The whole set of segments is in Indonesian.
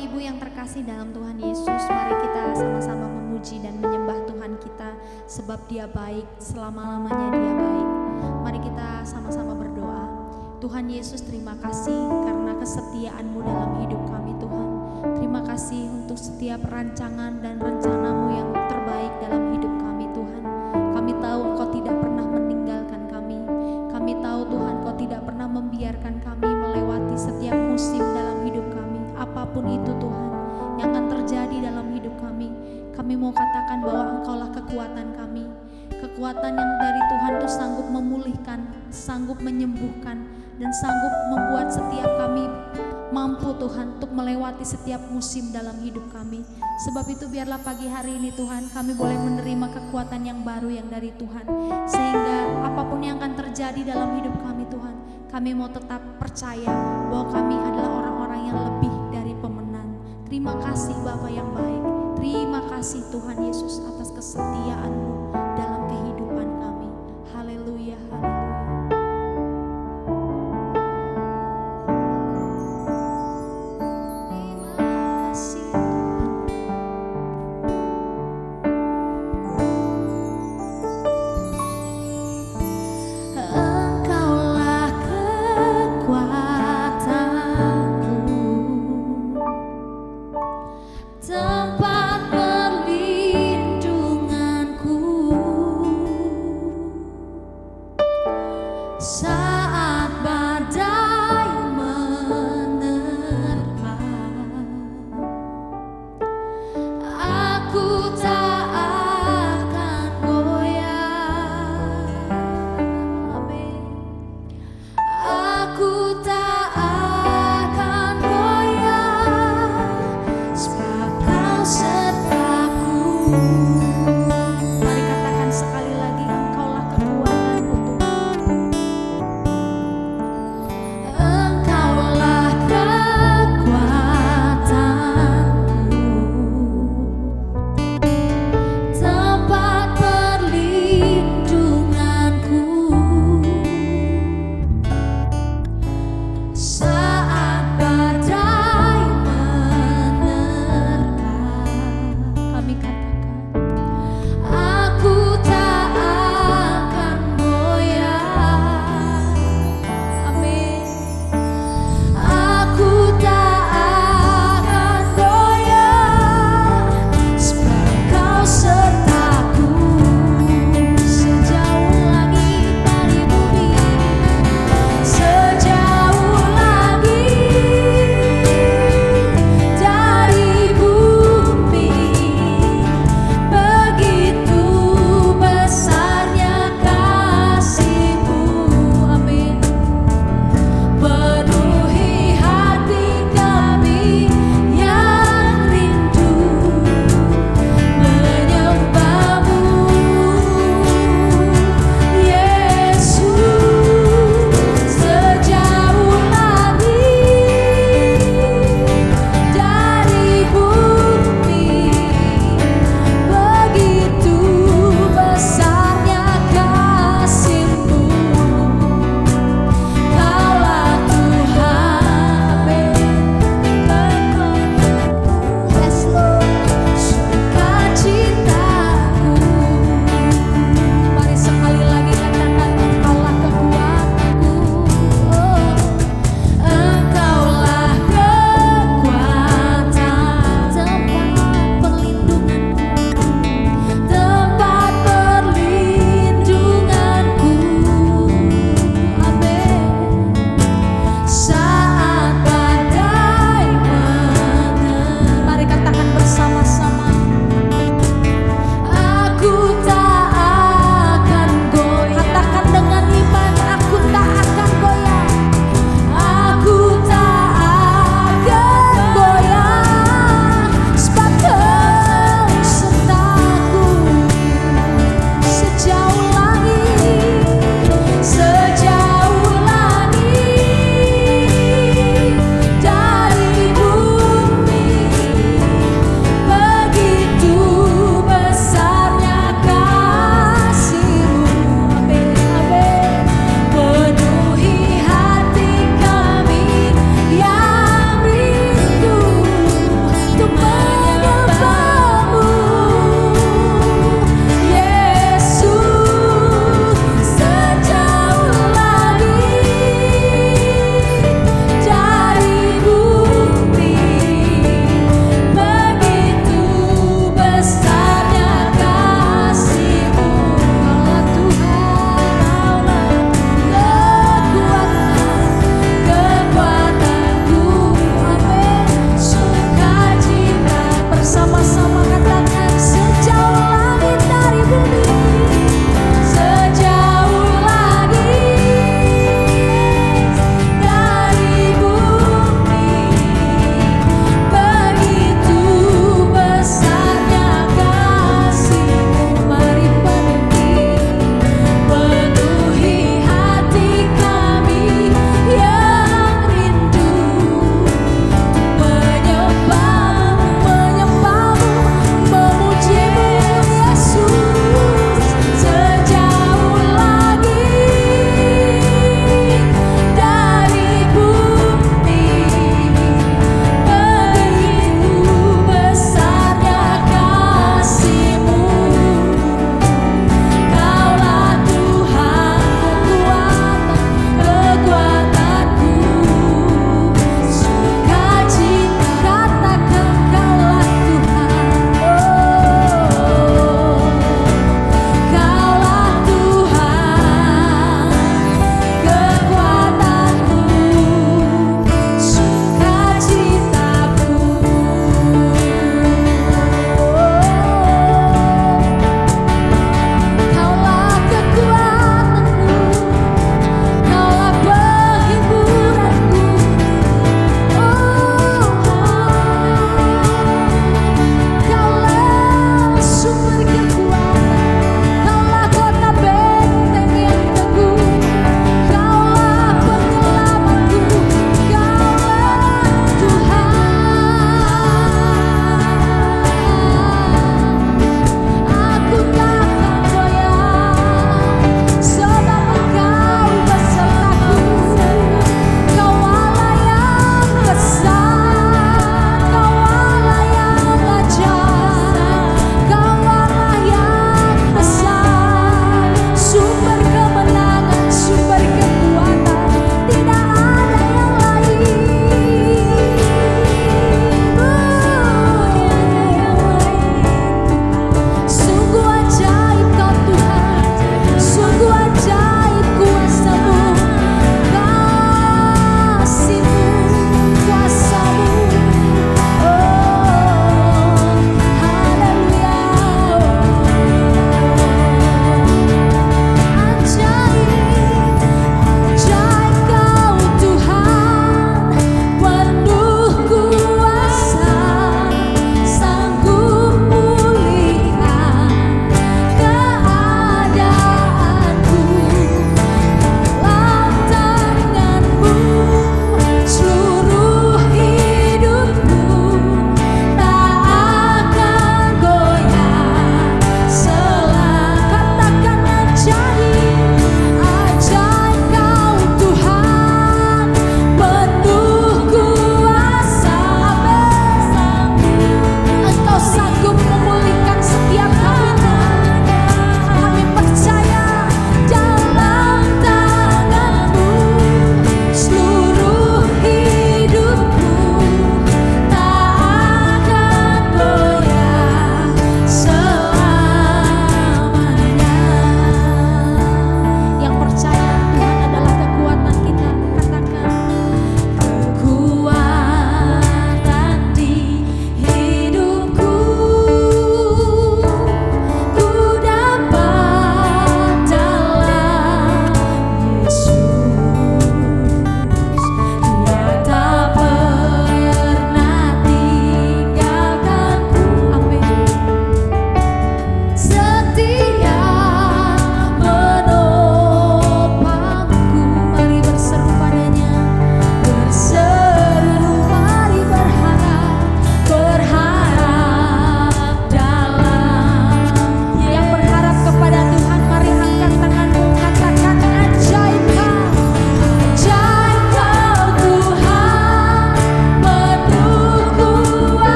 Ibu yang terkasih dalam Tuhan Yesus, mari kita sama-sama memuji dan menyembah Tuhan kita, sebab Dia baik, selama-lamanya Dia baik. Mari kita sama-sama berdoa. Tuhan Yesus, terima kasih karena kesetiaan-Mu dalam hidup kami Tuhan. Terima kasih untuk setiap rancangan dan rencana-Mu yang terbaik dalam hidup kami Tuhan. Kami tahu Engkau tidak pernah meninggalkan kami. Kami tahu Tuhan Engkau tidak pernah membiarkan kami melewati setiap musim dalam hidup kami. Apapun itu Tuhan yang akan terjadi dalam hidup kami, kami mau katakan bahwa Engkaulah kekuatan kami. Kekuatan yang dari Tuhan itu sanggup memulihkan, sanggup menyembuhkan, dan sanggup membuat setiap kami mampu Tuhan untuk melewati setiap musim dalam hidup kami. Sebab itu biarlah pagi hari ini Tuhan kami boleh menerima kekuatan yang baru yang dari Tuhan, sehingga apapun yang akan terjadi dalam hidup kami Tuhan, kami mau tetap percaya bahwa kami adalah orang-orang yang lebih dari pemenang. Terima kasih Bapa yang baik. Terima kasih Tuhan Yesus atas kesetiaan-Mu dalam kehidupan kami. Haleluya, haleluya. Kami katakan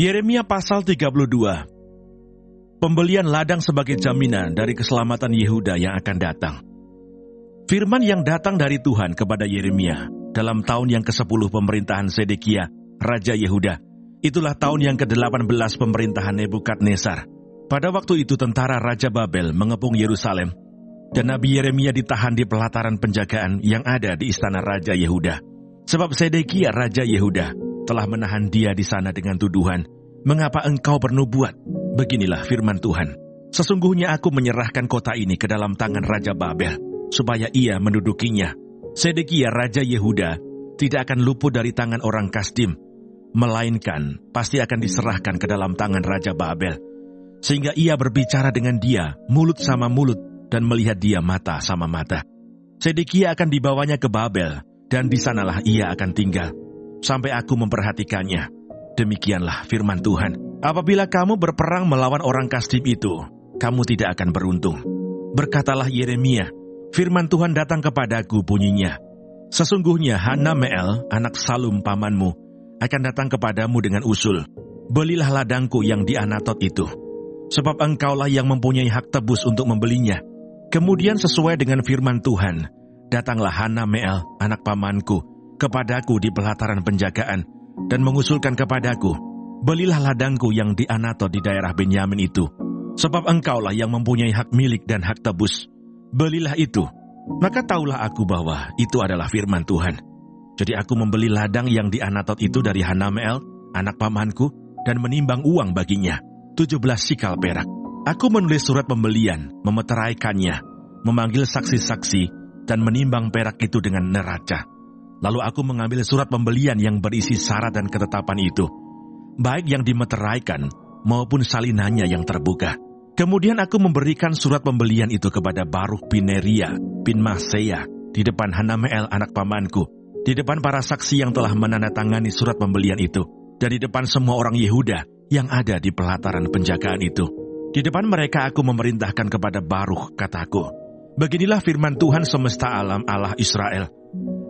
Yeremia pasal 32. Pembelian ladang sebagai jaminan dari keselamatan Yehuda yang akan datang. Firman yang datang dari Tuhan kepada Yeremia dalam tahun yang ke-10 pemerintahan Sedekia, Raja Yehuda. Itulah tahun yang ke-18 pemerintahan Nebukadnezar. Pada waktu itu tentara Raja Babel mengepung Yerusalem, dan Nabi Yeremia ditahan di pelataran penjagaan yang ada di istana Raja Yehuda. Sebab Sedekia Raja Yehuda telah menahan dia di sana dengan tuduhan, "Mengapa engkau bernubuat? Beginilah firman Tuhan. Sesungguhnya aku menyerahkan kota ini ke dalam tangan Raja Babel, supaya ia mendudukinya. Sedekia Raja Yehuda tidak akan luput dari tangan orang Kasdim, melainkan pasti akan diserahkan ke dalam tangan Raja Babel, sehingga ia berbicara dengan dia mulut sama mulut dan melihat dia mata sama mata. Sedekia akan dibawanya ke Babel, dan di sanalah ia akan tinggal, sampai aku memperhatikannya. Demikianlah firman Tuhan. Apabila kamu berperang melawan orang Kasdim itu, kamu tidak akan beruntung. Berkatalah Yeremia, firman Tuhan datang kepadaku bunyinya. Sesungguhnya Hanameel, anak Salum pamanmu, akan datang kepadamu dengan usul. Belilah ladangku yang di Anatot itu, sebab engkaulah yang mempunyai hak tebus untuk membelinya. Kemudian sesuai dengan firman Tuhan, datanglah Hanameel, anak pamanku, kepadaku di pelataran penjagaan, dan mengusulkan kepadaku, belilah ladangku yang di Anatot di daerah Benyamin itu, sebab engkaulah yang mempunyai hak milik dan hak tebus. Belilah itu. Maka taulah aku bahwa itu adalah firman Tuhan. Jadi aku membeli ladang yang di Anatot itu dari Hanameel, anak pamanku, dan menimbang uang baginya, 17 sikal perak. Aku menulis surat pembelian, memeteraikannya, memanggil saksi-saksi, dan menimbang perak itu dengan neraca. Lalu aku mengambil surat pembelian yang berisi syarat dan ketetapan itu, baik yang dimeteraikan maupun salinannya yang terbuka. Kemudian aku memberikan surat pembelian itu kepada Baruk bin Neria bin Maseya di depan Hanameel anak pamanku, di depan para saksi yang telah menandatangani surat pembelian itu, dan di depan semua orang Yehuda yang ada di pelataran penjagaan itu. Di depan mereka aku memerintahkan kepada Baruk, kataku, beginilah firman Tuhan semesta alam Allah Israel.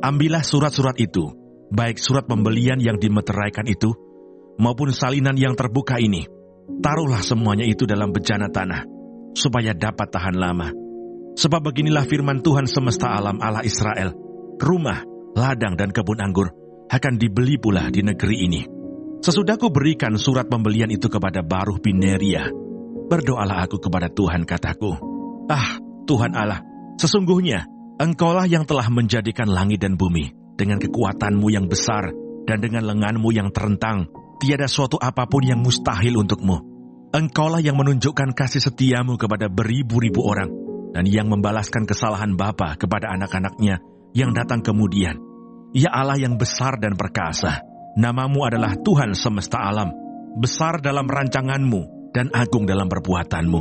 Ambillah surat-surat itu, baik surat pembelian yang dimeteraikan itu, maupun salinan yang terbuka ini. Taruhlah semuanya itu dalam bejana tanah, supaya dapat tahan lama. Sebab beginilah firman Tuhan semesta alam Allah Israel, rumah, ladang dan kebun anggur akan dibeli pula di negeri ini. Sesudah ku berikan surat pembelian itu kepada Baruk bin Neria, berdoalah aku kepada Tuhan, kataku, Tuhan Allah, sesungguhnya engkaulah yang telah menjadikan langit dan bumi dengan kekuatanmu yang besar dan dengan lenganmu yang terentang. Tiada suatu apapun yang mustahil untukmu. Engkaulah yang menunjukkan kasih setiamu kepada beribu-ribu orang, dan yang membalaskan kesalahan bapa kepada anak-anaknya yang datang kemudian. Ya Allah yang besar dan perkasa, namamu adalah Tuhan semesta alam, besar dalam rancanganmu dan agung dalam perbuatanmu.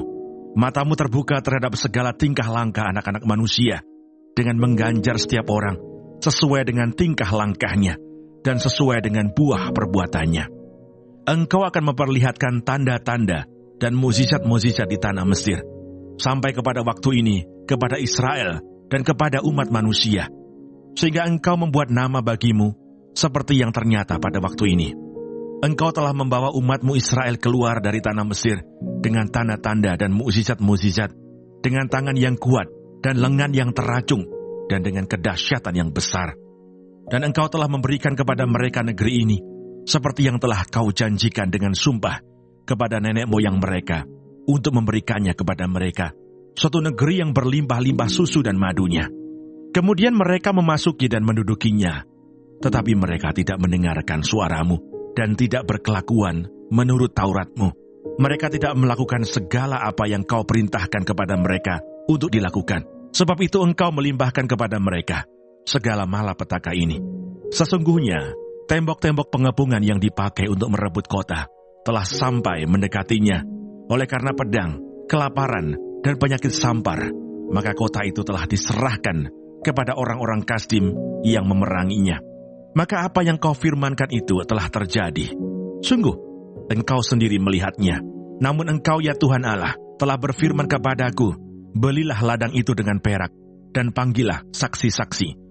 Matamu terbuka terhadap segala tingkah langkah anak-anak manusia, dengan mengganjar setiap orang sesuai dengan tingkah langkahnya dan sesuai dengan buah perbuatannya. Engkau akan memperlihatkan tanda-tanda dan mukjizat-mukjizat di tanah Mesir, sampai kepada waktu ini, kepada Israel dan kepada umat manusia, sehingga engkau membuat nama bagimu, seperti yang ternyata pada waktu ini. Engkau telah membawa umatmu Israel keluar dari tanah Mesir, dengan tanda-tanda dan mukjizat-mukjizat, dengan tangan yang kuat dan lengan yang teracung, dan dengan kedahsyatan yang besar. Dan engkau telah memberikan kepada mereka negeri ini, seperti yang telah kau janjikan dengan sumpah kepada nenek moyang mereka, untuk memberikannya kepada mereka, suatu negeri yang berlimpah-limpah susu dan madunya. Kemudian mereka memasuki dan mendudukinya, tetapi mereka tidak mendengarkan suaramu, dan tidak berkelakuan menurut Tauratmu. Mereka tidak melakukan segala apa yang kau perintahkan kepada mereka untuk dilakukan. Sebab itu engkau melimpahkan kepada mereka segala malapetaka ini. Sesungguhnya, tembok-tembok pengepungan yang dipakai untuk merebut kota telah sampai mendekatinya. Oleh karena pedang, kelaparan, dan penyakit sampar, maka kota itu telah diserahkan kepada orang-orang Kasdim yang memeranginya. Maka apa yang kau firmankan itu telah terjadi. Sungguh, engkau sendiri melihatnya. Namun engkau ya Tuhan Allah telah berfirman kepadaku, belilah ladang itu dengan perak, dan panggillah saksi-saksi.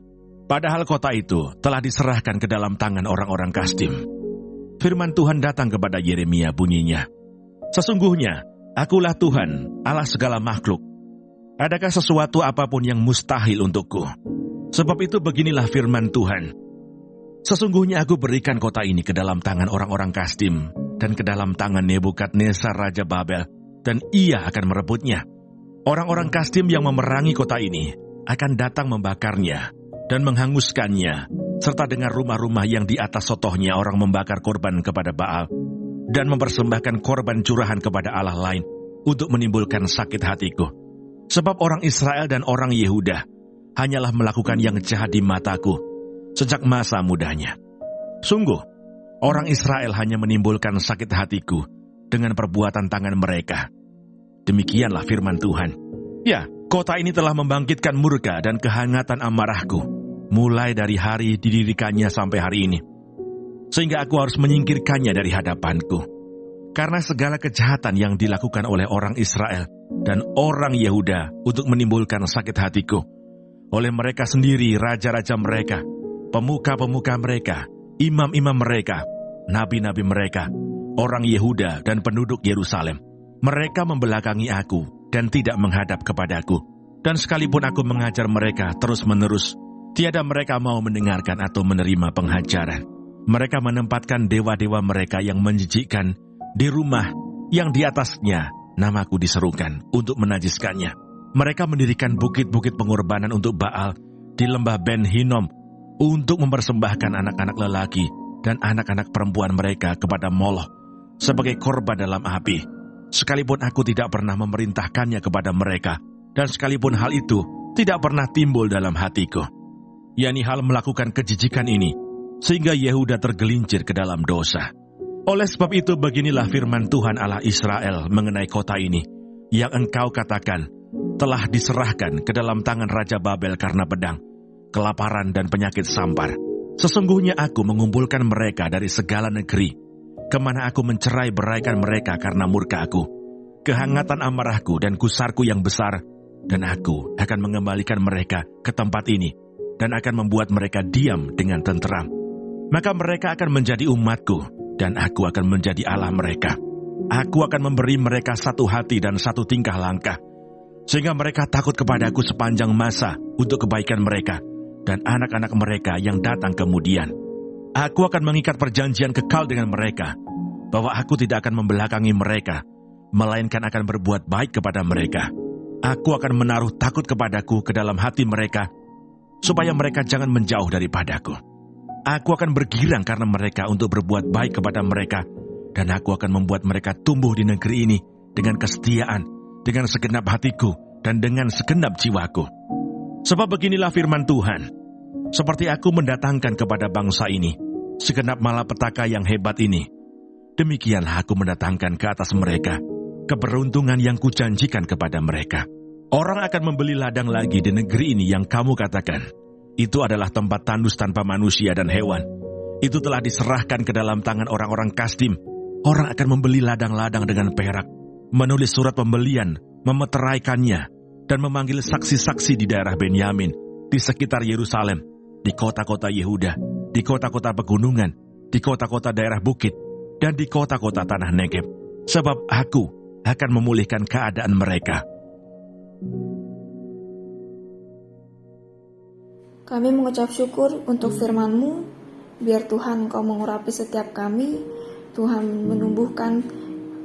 Padahal kota itu telah diserahkan ke dalam tangan orang-orang Kasdim. firman Tuhan datang kepada Yeremia bunyinya, "Sesungguhnya, akulah Tuhan, Allah segala makhluk. Adakah sesuatu apapun yang mustahil untukku? Sebab itu beginilah firman Tuhan. Sesungguhnya aku berikan kota ini ke dalam tangan orang-orang Kasdim dan ke dalam tangan Nebukadnezar Raja Babel, dan ia akan merebutnya. Orang-orang Kasdim yang memerangi kota ini akan datang membakarnya dan menghanguskannya, serta dengan rumah-rumah yang di atas sotohnya orang membakar korban kepada Baal dan mempersembahkan korban curahan kepada Allah lain untuk menimbulkan sakit hatiku. Sebab orang Israel dan orang Yehuda hanyalah melakukan yang jahat di mataku sejak masa mudanya. Sungguh, orang Israel hanya menimbulkan sakit hatiku dengan perbuatan tangan mereka. Demikianlah firman Tuhan. Ya, kota ini telah membangkitkan murka dan kehangatan amarahku, mulai dari hari didirikannya sampai hari ini. Sehingga aku harus menyingkirkannya dari hadapanku. Karena segala kejahatan yang dilakukan oleh orang Israel dan orang Yehuda untuk menimbulkan sakit hatiku. Oleh mereka sendiri, raja-raja mereka, pemuka-pemuka mereka, imam-imam mereka, nabi-nabi mereka, orang Yehuda dan penduduk Yerusalem. Mereka membelakangi aku dan tidak menghadap kepadaku. Dan sekalipun aku mengajar mereka terus-menerus, tiada mereka mau mendengarkan atau menerima penghajaran. Mereka menempatkan dewa-dewa mereka yang menjijikkan di rumah yang di atasnya namaku diserukan untuk menajiskannya. Mereka mendirikan bukit-bukit pengorbanan untuk Baal di lembah Ben Hinnom untuk mempersembahkan anak-anak lelaki dan anak-anak perempuan mereka kepada Moloch sebagai korban dalam api. Sekalipun aku tidak pernah memerintahkannya kepada mereka, dan sekalipun hal itu tidak pernah timbul dalam hatiku, yakni hal melakukan kejijikan ini, sehingga Yehuda tergelincir ke dalam dosa. Oleh sebab itu beginilah firman Tuhan Allah Israel mengenai kota ini, yang engkau katakan telah diserahkan ke dalam tangan Raja Babel karena pedang, kelaparan dan penyakit sampar. Sesungguhnya aku mengumpulkan mereka dari segala negeri, kemana aku mencerai beraikan mereka karena murka aku, kehangatan amarahku dan gusarku yang besar, dan aku akan mengembalikan mereka ke tempat ini, dan akan membuat mereka diam dengan tenteram. Maka mereka akan menjadi umatku, dan aku akan menjadi Allah mereka. Aku akan memberi mereka satu hati dan satu tingkah langkah, sehingga mereka takut kepadaku sepanjang masa untuk kebaikan mereka, dan anak-anak mereka yang datang kemudian. Aku akan mengikat perjanjian kekal dengan mereka, bahwa aku tidak akan membelakangi mereka, melainkan akan berbuat baik kepada mereka. Aku akan menaruh takut kepadaku ke dalam hati mereka, supaya mereka jangan menjauh daripadaku. Aku akan bergirang karena mereka untuk berbuat baik kepada mereka, dan aku akan membuat mereka tumbuh di negeri ini dengan kesetiaan, dengan segenap hatiku, dan dengan segenap jiwaku. Sebab beginilah firman Tuhan, seperti aku mendatangkan kepada bangsa ini segenap malapetaka yang hebat ini, demikianlah aku mendatangkan ke atas mereka keberuntungan yang kujanjikan kepada mereka. Orang akan membeli ladang lagi di negeri ini yang kamu katakan, itu adalah tempat tandus tanpa manusia dan hewan. Itu telah diserahkan ke dalam tangan orang-orang Kasdim. Orang akan membeli ladang-ladang dengan perak, menulis surat pembelian, memeteraikannya, dan memanggil saksi-saksi di daerah Benyamin, di sekitar Yerusalem, di kota-kota Yehuda, di kota-kota pegunungan, di kota-kota daerah bukit, dan di kota-kota tanah Negeb. Sebab aku akan memulihkan keadaan mereka. Kami mengucap syukur untuk firman-Mu. Biar Tuhan Kau mengurapi setiap kami. Tuhan menumbuhkan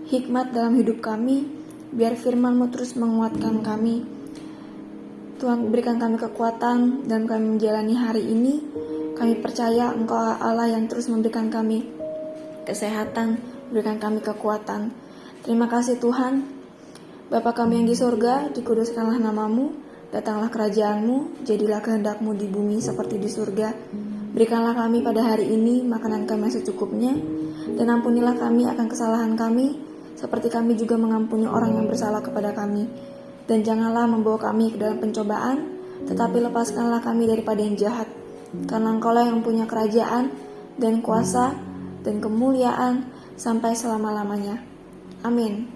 hikmat dalam hidup kami. Biar firman-Mu terus menguatkan kami. Tuhan berikan kami kekuatan dan kami menjalani hari ini. Kami percaya Engkau Allah yang terus memberikan kami kesehatan, berikan kami kekuatan. Terima kasih Tuhan. Bapa kami yang di surga, dikuduskanlah nama-Mu, datanglah kerajaan-Mu, jadilah kehendak-Mu di bumi seperti di surga. Berikanlah kami pada hari ini makanan kami yang secukupnya, dan ampunilah kami akan kesalahan kami, seperti kami juga mengampuni orang yang bersalah kepada kami. Dan janganlah membawa kami ke dalam pencobaan, tetapi lepaskanlah kami daripada yang jahat. Karena Engkau-lah yang punya kerajaan, dan kuasa, dan kemuliaan, sampai selama-lamanya. Amin.